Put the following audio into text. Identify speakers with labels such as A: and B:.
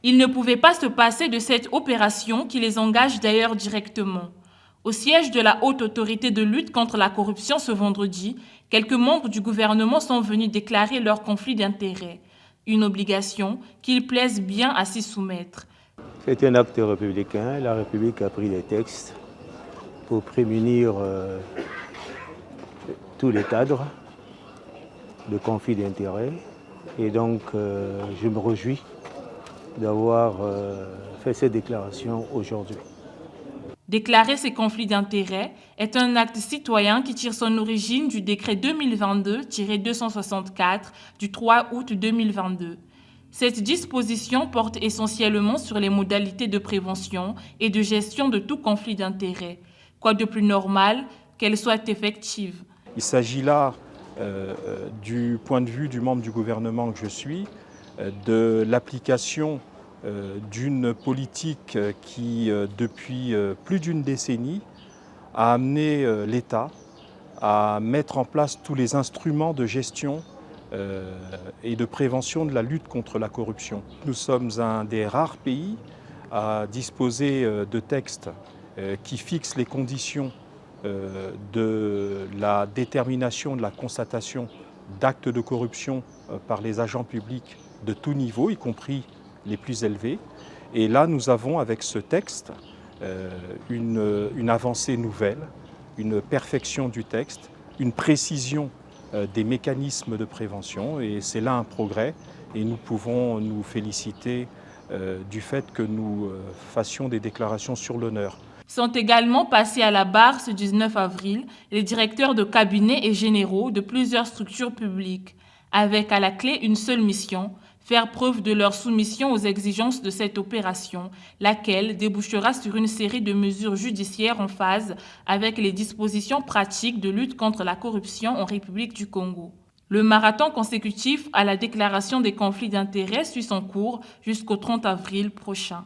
A: Ils ne pouvaient pas se passer de cette opération qui les engage d'ailleurs directement. Au siège de la Haute Autorité de lutte contre la corruption ce vendredi, quelques membres du gouvernement sont venus déclarer leur conflit d'intérêts. Une obligation qu'il plaise bien à s'y soumettre.
B: C'est un acte républicain. La République a pris des textes pour prémunir tous les cadres de conflits d'intérêts. Et donc, je me réjouis d'avoir fait cette déclaration aujourd'hui.
A: Déclarer ces conflits d'intérêts est un acte citoyen qui tire son origine du décret 2022-264 du 3 août 2022. Cette disposition porte essentiellement sur les modalités de prévention et de gestion de tout conflit d'intérêts. Quoi de plus normal qu'elle soit effective?
C: Il s'agit là, du point de vue du membre du gouvernement que je suis, de l'application d'une politique qui, depuis plus d'une décennie, a amené l'État à mettre en place tous les instruments de gestion et de prévention de la lutte contre la corruption. Nous sommes un des rares pays à disposer de textes qui fixent les conditions de la détermination, de la constatation d'actes de corruption par les agents publics de tout niveau, y compris les plus élevés. Et là, nous avons avec ce texte une avancée nouvelle, une perfection du texte, une précision des mécanismes de prévention. Et c'est là un progrès. Et nous pouvons nous féliciter du fait que nous fassions des déclarations sur l'honneur.
A: Sont également passés à la barre ce 19 avril les directeurs de cabinet et généraux de plusieurs structures publiques, avec à la clé une seule mission, faire preuve de leur soumission aux exigences de cette opération, laquelle débouchera sur une série de mesures judiciaires en phase avec les dispositions pratiques de lutte contre la corruption en République du Congo. Le marathon consécutif à la déclaration des conflits d'intérêts suit son cours jusqu'au 30 avril prochain.